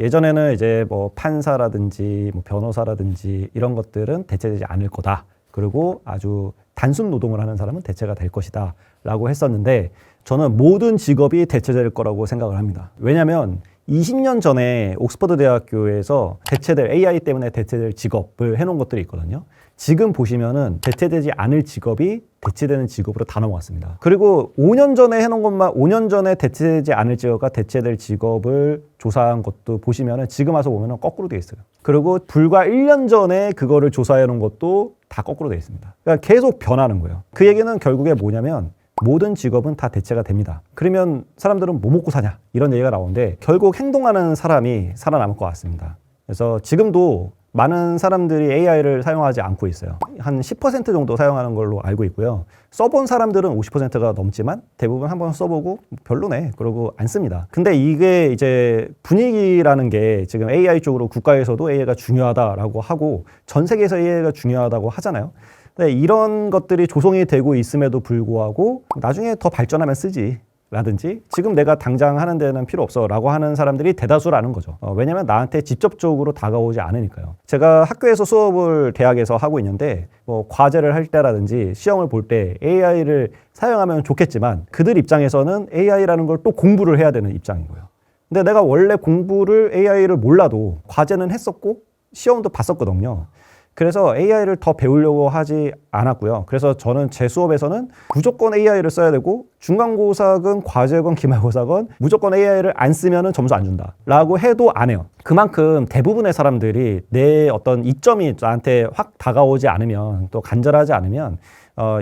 예전에는 이제 뭐 판사라든지 뭐 변호사라든지 이런 것들은 대체되지 않을 거다. 그리고 아주 단순 노동을 하는 사람은 대체가 될 것이다 라고 했었는데, 저는 모든 직업이 대체될 거라고 생각을 합니다. 왜냐하면 20년 전에 옥스퍼드 대학교에서 대체될 AI 때문에 대체될 직업을 해놓은 것들이 있거든요. 지금 보시면은 대체되지 않을 직업이 대체되는 직업으로 다 넘어갔습니다. 그리고 5년 전에 해놓은 것만, 5년 전에 대체되지 않을 직업과 대체될 직업을 조사한 것도 보시면은 지금 와서 보면은 거꾸로 되어 있어요. 그리고 불과 1년 전에 그거를 조사해 놓은 것도 다 거꾸로 되어 있습니다. 그러니까 계속 변하는 거예요. 그 얘기는 결국에 뭐냐면 모든 직업은 다 대체가 됩니다. 그러면 사람들은 뭐 먹고 사냐 이런 얘기가 나오는데, 결국 행동하는 사람이 살아남을 것 같습니다. 그래서 지금도 많은 사람들이 AI를 사용하지 않고 있어요. 한 10% 정도 사용하는 걸로 알고 있고요. 써본 사람들은 50%가 넘지만 대부분 한번 써보고 별로네 그러고 안 씁니다. 근데 이게 이제 분위기라는 게 지금 AI 쪽으로 국가에서도 AI가 중요하다라고 하고 전 세계에서 AI가 중요하다고 하잖아요. 네, 이런 것들이 조성이 되고 있음에도 불구하고 나중에 더 발전하면 쓰지 라든지 지금 내가 당장 하는 데는 필요 없어 라고 하는 사람들이 대다수라는 거죠. 왜냐면 나한테 직접적으로 다가오지 않으니까요. 제가 학교에서 수업을 대학에서 하고 있는데 뭐 과제를 할 때라든지 시험을 볼 때 AI를 사용하면 좋겠지만 그들 입장에서는 AI라는 걸 또 공부를 해야 되는 입장인 거예요. 근데 내가 원래 공부를 AI를 몰라도 과제는 했었고 시험도 봤었거든요. 그래서 AI를 더 배우려고 하지 않았고요. 그래서 저는 제 수업에서는 무조건 AI를 써야 되고 중간고사건 과제건 기말고사건 무조건 AI를 안 쓰면 점수 안 준다 라고 해도 안 해요. 그만큼 대부분의 사람들이 내 어떤 이점이 나한테 확 다가오지 않으면, 또 간절하지 않으면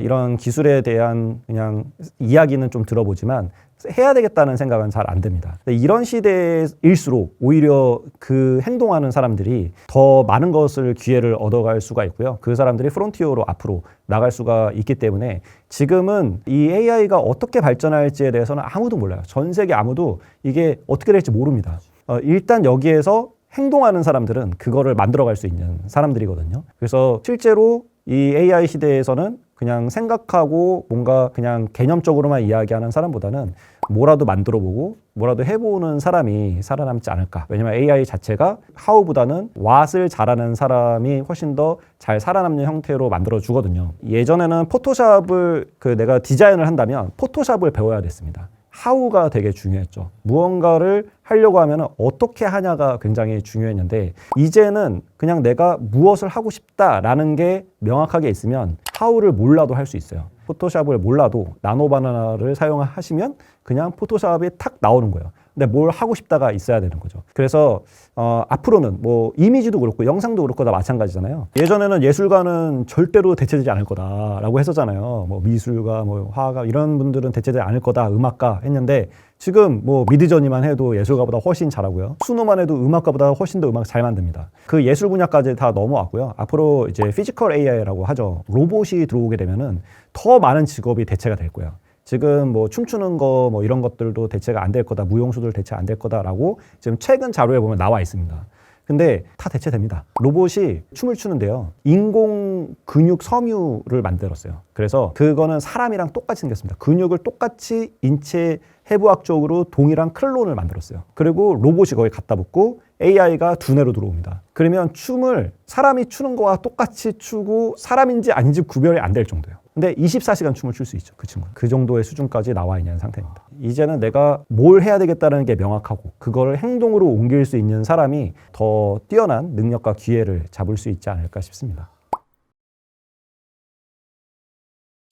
이런 기술에 대한 그냥 이야기는 좀 들어보지만 해야 되겠다는 생각은 잘 안 듭니다. 이런 시대일수록 오히려 그 행동하는 사람들이 더 많은 것을 기회를 얻어갈 수가 있고요. 그 사람들이 프론티어로 앞으로 나갈 수가 있기 때문에 지금은 이 AI가 어떻게 발전할지에 대해서는 아무도 몰라요. 전 세계 아무도 이게 어떻게 될지 모릅니다. 일단 여기에서 행동하는 사람들은 그거를 만들어갈 수 있는 사람들이거든요. 그래서 실제로 이 AI 시대에서는 그냥 생각하고 뭔가 그냥 개념적으로만 이야기하는 사람보다는 뭐라도 만들어보고 뭐라도 해보는 사람이 살아남지 않을까. 왜냐면 AI 자체가 how보다는 what을 잘하는 사람이 훨씬 더 잘 살아남는 형태로 만들어주거든요. 예전에는 포토샵을 내가 디자인을 한다면 포토샵을 배워야 됐습니다. how가 되게 중요했죠. 무언가를 하려고 하면 어떻게 하냐가 굉장히 중요했는데, 이제는 그냥 내가 무엇을 하고 싶다라는 게 명확하게 있으면 how를 몰라도 할 수 있어요. 포토샵을 몰라도 나노바나나를 사용하시면 그냥 포토샵이 탁 나오는 거예요. 근데 뭘 하고 싶다가 있어야 되는 거죠. 그래서 앞으로는 뭐 이미지도 그렇고 영상도 그렇고 다 마찬가지잖아요. 예전에는 예술가는 절대로 대체되지 않을 거다라고 했었잖아요. 뭐 미술가, 뭐 화가 이런 분들은 대체되지 않을 거다, 음악가 했는데 지금 뭐 미드저니만 해도 예술가보다 훨씬 잘하고요. 수노만 해도 음악가보다 훨씬 더 음악 잘 만듭니다. 그 예술 분야까지 다 넘어왔고요. 앞으로 이제 피지컬 AI라고 하죠. 로봇이 들어오게 되면은 더 많은 직업이 대체가 될 거예요. 지금 뭐 춤추는 거 뭐 이런 것들도 대체가 안 될 거다, 무용수들 대체 안 될 거다라고 지금 최근 자료에 보면 나와 있습니다. 근데 다 대체됩니다. 로봇이 춤을 추는데요, 인공 근육 섬유를 만들었어요. 그래서 그거는 사람이랑 똑같이 생겼습니다. 근육을 똑같이 인체 해부학적으로 동일한 클론을 만들었어요. 그리고 로봇이 거기 갖다 붙고 AI가 두뇌로 들어옵니다. 그러면 춤을 사람이 추는 거와 똑같이 추고 사람인지 아닌지 구별이 안 될 정도예요. 근데 24시간 춤을 출 수 있죠, 그 친구는. 그 정도의 수준까지 나와 있는 상태입니다. 이제는 내가 뭘 해야 되겠다는 게 명확하고 그걸 행동으로 옮길 수 있는 사람이 더 뛰어난 능력과 기회를 잡을 수 있지 않을까 싶습니다.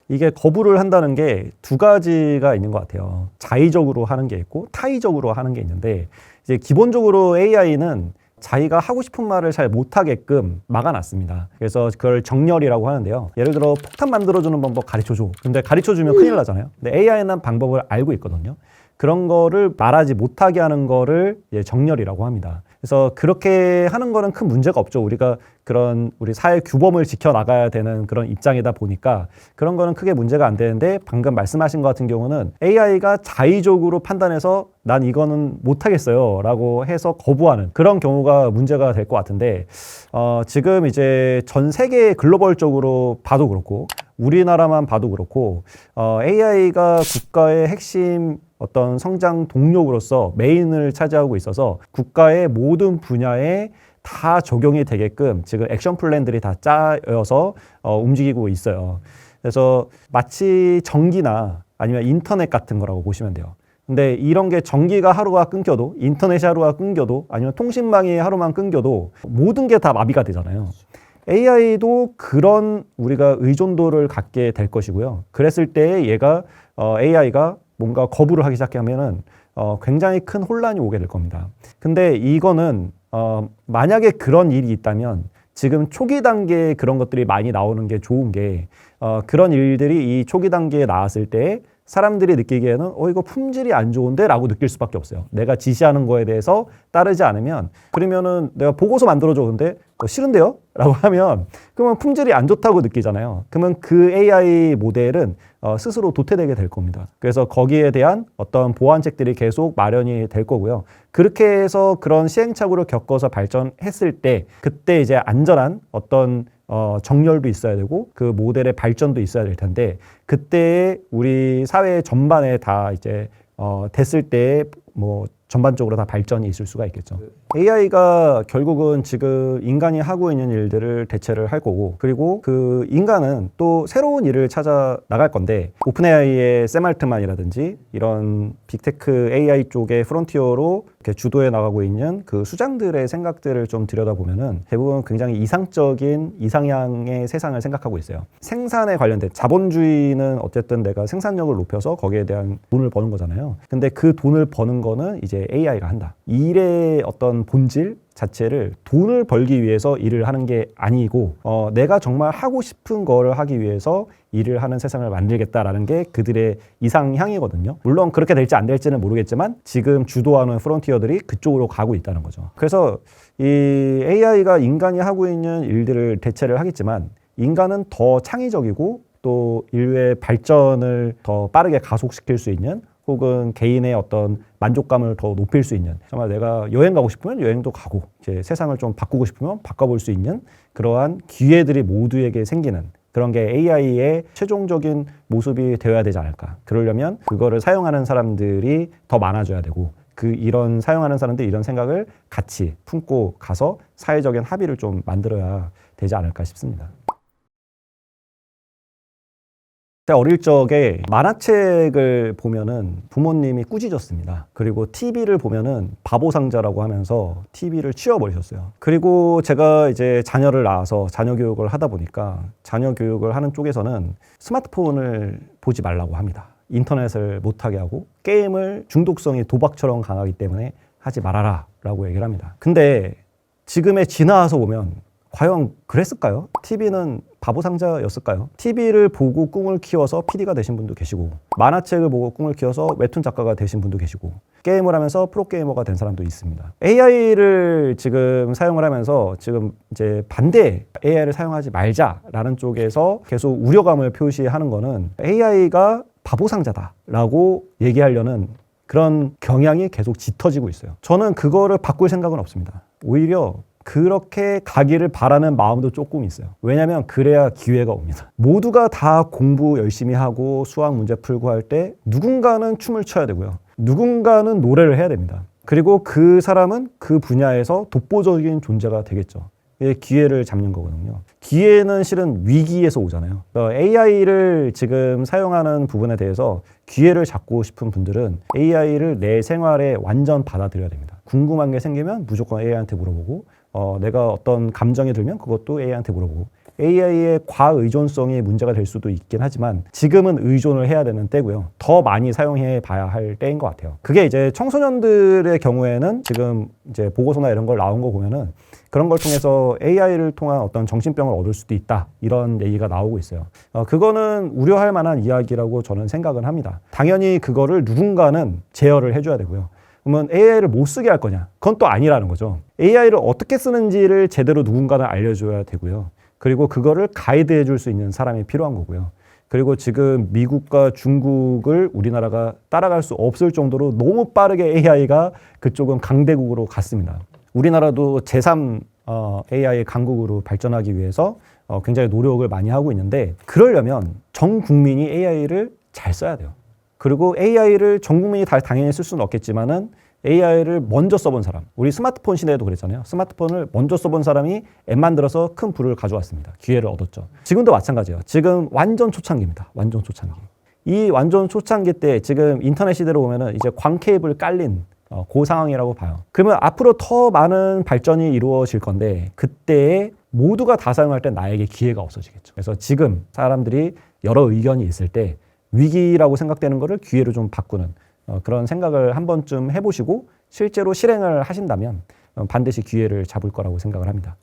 이게 거부를 한다는 게 두 가지가 있는 것 같아요. 자의적으로 하는 게 있고 타의적으로 하는 게 있는데, 이제 기본적으로 AI는 자기가 하고 싶은 말을 잘 못하게끔 막아놨습니다. 그래서 그걸 정렬이라고 하는데요. 예를 들어 폭탄 만들어주는 방법 가르쳐줘. 근데 가르쳐주면 큰일 나잖아요. 근데 AI는 방법을 알고 있거든요. 그런 거를 말하지 못하게 하는 거를 정렬이라고 합니다. 그래서 그렇게 하는 거는 큰 문제가 없죠. 우리가 그런 우리 사회 규범을 지켜나가야 되는 그런 입장이다 보니까 그런 거는 크게 문제가 안 되는데, 방금 말씀하신 것 같은 경우는 AI가 자의적으로 판단해서 난 이거는 못하겠어요 라고 해서 거부하는 그런 경우가 문제가 될 것 같은데, 지금 이제 전 세계 글로벌적으로 봐도 그렇고 우리나라만 봐도 그렇고 AI가 국가의 핵심 어떤 성장 동력으로서 메인을 차지하고 있어서 국가의 모든 분야에 다 적용이 되게끔 지금 액션 플랜들이 다 짜여서 움직이고 있어요. 그래서 마치 전기나 아니면 인터넷 같은 거라고 보시면 돼요. 근데 이런 게 전기가 하루가 끊겨도, 인터넷이 하루가 끊겨도, 아니면 통신망이 하루만 끊겨도 모든 게 다 마비가 되잖아요. AI도 그런 우리가 의존도를 갖게 될 것이고요. 그랬을 때 얘가 AI가 뭔가 거부를 하기 시작하면은 굉장히 큰 혼란이 오게 될 겁니다. 근데 이거는 만약에 그런 일이 있다면 지금 초기 단계에 그런 것들이 많이 나오는 게 좋은 게 그런 일들이 이 초기 단계에 나왔을 때 사람들이 느끼기에는 이거 품질이 안 좋은데 라고 느낄 수밖에 없어요. 내가 지시하는 거에 대해서 따르지 않으면, 그러면은 내가 보고서 만들어줘 근데 싫은데요? 라고 하면 그러면 품질이 안 좋다고 느끼잖아요. 그러면 그 AI 모델은 스스로 도태되게 될 겁니다. 그래서 거기에 대한 어떤 보완책들이 계속 마련이 될 거고요. 그렇게 해서 그런 시행착오를 겪어서 발전했을 때 그때 이제 안전한 어떤 정렬도 있어야 되고 그 모델의 발전도 있어야 될 텐데 그때 우리 사회 전반에 다 이제 됐을 때 뭐 전반적으로 다 발전이 있을 수가 있겠죠. AI가 결국은 지금 인간이 하고 있는 일들을 대체를 할 거고, 그리고 그 인간은 또 새로운 일을 찾아 나갈 건데, 오픈 AI의 샘 알트만이라든지 이런 빅테크 AI 쪽의 프론티어로 이렇게 주도해 나가고 있는 그 수장들의 생각들을 좀 들여다보면은 대부분 굉장히 이상적인 이상향의 세상을 생각하고 있어요. 생산에 관련된 자본주의는 어쨌든 내가 생산력을 높여서 거기에 대한 돈을 버는 거잖아요. 근데 그 돈을 버는 거는 이제 AI가 한다. 일의 어떤 본질 자체를 돈을 벌기 위해서 일을 하는 게 아니고 내가 정말 하고 싶은 거를 하기 위해서 일을 하는 세상을 만들겠다라는 게 그들의 이상향이거든요. 물론 그렇게 될지 안 될지는 모르겠지만 지금 주도하는 프론티어들이 그쪽으로 가고 있다는 거죠. 그래서 이 AI가 인간이 하고 있는 일들을 대체를 하겠지만 인간은 더 창의적이고 또 인류의 발전을 더 빠르게 가속시킬 수 있는, 혹은 개인의 어떤 만족감을 더 높일 수 있는, 정말 내가 여행 가고 싶으면 여행도 가고 이제 세상을 좀 바꾸고 싶으면 바꿔볼 수 있는 그러한 기회들이 모두에게 생기는 그런 게 AI의 최종적인 모습이 되어야 되지 않을까. 그러려면 그거를 사용하는 사람들이 더 많아져야 되고, 이런 사용하는 사람들이 이런 생각을 같이 품고 가서 사회적인 합의를 좀 만들어야 되지 않을까 싶습니다. 제가 어릴 적에 만화책을 보면은 부모님이 꾸짖었습니다. 그리고 TV를 보면은 바보상자라고 하면서 TV를 치워버리셨어요. 그리고 제가 이제 자녀를 낳아서 자녀 교육을 하다 보니까 자녀 교육을 하는 쪽에서는 스마트폰을 보지 말라고 합니다. 인터넷을 못하게 하고 게임을 중독성이 도박처럼 강하기 때문에 하지 말아라 라고 얘기를 합니다. 근데 지금에 지나와서 보면 과연 그랬을까요? TV는 바보상자였을까요? TV를 보고 꿈을 키워서 PD가 되신 분도 계시고, 만화책을 보고 꿈을 키워서 웹툰 작가가 되신 분도 계시고, 게임을 하면서 프로게이머가 된 사람도 있습니다. AI를 지금 사용을 하면서 지금 이제 반대 AI를 사용하지 말자라는 쪽에서 계속 우려감을 표시하는 거는 AI가 바보상자다라고 얘기하려는 그런 경향이 계속 짙어지고 있어요. 저는 그거를 바꿀 생각은 없습니다. 오히려 그렇게 가기를 바라는 마음도 조금 있어요. 왜냐하면 그래야 기회가 옵니다. 모두가 다 공부 열심히 하고 수학 문제 풀고 할 때 누군가는 춤을 춰야 되고요. 누군가는 노래를 해야 됩니다. 그리고 그 사람은 그 분야에서 독보적인 존재가 되겠죠. 기회를 잡는 거거든요. 기회는 실은 위기에서 오잖아요. AI를 지금 사용하는 부분에 대해서 기회를 잡고 싶은 분들은 AI를 내 생활에 완전 받아들여야 됩니다. 궁금한 게 생기면 무조건 AI한테 물어보고, 내가 어떤 감정이 들면 그것도 AI한테 물어보고, AI의 과의존성이 문제가 될 수도 있긴 하지만 지금은 의존을 해야 되는 때고요. 더 많이 사용해 봐야 할 때인 것 같아요. 그게 이제 청소년들의 경우에는 지금 이제 보고서나 이런 걸 나온 거 보면은 그런 걸 통해서 AI를 통한 어떤 정신병을 얻을 수도 있다, 이런 얘기가 나오고 있어요. 그거는 우려할 만한 이야기라고 저는 생각은 합니다. 당연히 그거를 누군가는 제어를 해줘야 되고요. 그러면 AI를 못 쓰게 할 거냐? 그건 또 아니라는 거죠. AI를 어떻게 쓰는지를 제대로 누군가는 알려줘야 되고요. 그리고 그거를 가이드해 줄 수 있는 사람이 필요한 거고요. 그리고 지금 미국과 중국을 우리나라가 따라갈 수 없을 정도로 너무 빠르게 AI가 그쪽은 강대국으로 갔습니다. 우리나라도 제3 AI 강국으로 발전하기 위해서 굉장히 노력을 많이 하고 있는데, 그러려면 전 국민이 AI를 잘 써야 돼요. 그리고 AI를 전 국민이 다 당연히 쓸 수는 없겠지만은 AI를 먼저 써본 사람. 우리 스마트폰 시대에도 그랬잖아요. 스마트폰을 먼저 써본 사람이 앱 만들어서 큰 부를 가져왔습니다. 기회를 얻었죠. 지금도 마찬가지예요. 지금 완전 초창기입니다. 완전 초창기. 이 완전 초창기 때 지금 인터넷 시대로 보면은 이제 광 케이블 깔린 그 상황이라고 봐요. 그러면 앞으로 더 많은 발전이 이루어질 건데 그때에 모두가 다 사용할 때 나에게 기회가 없어지겠죠. 그래서 지금 사람들이 여러 의견이 있을 때 위기라고 생각되는 거를 기회로 좀 바꾸는 그런 생각을 한 번쯤 해보시고 실제로 실행을 하신다면 반드시 기회를 잡을 거라고 생각을 합니다.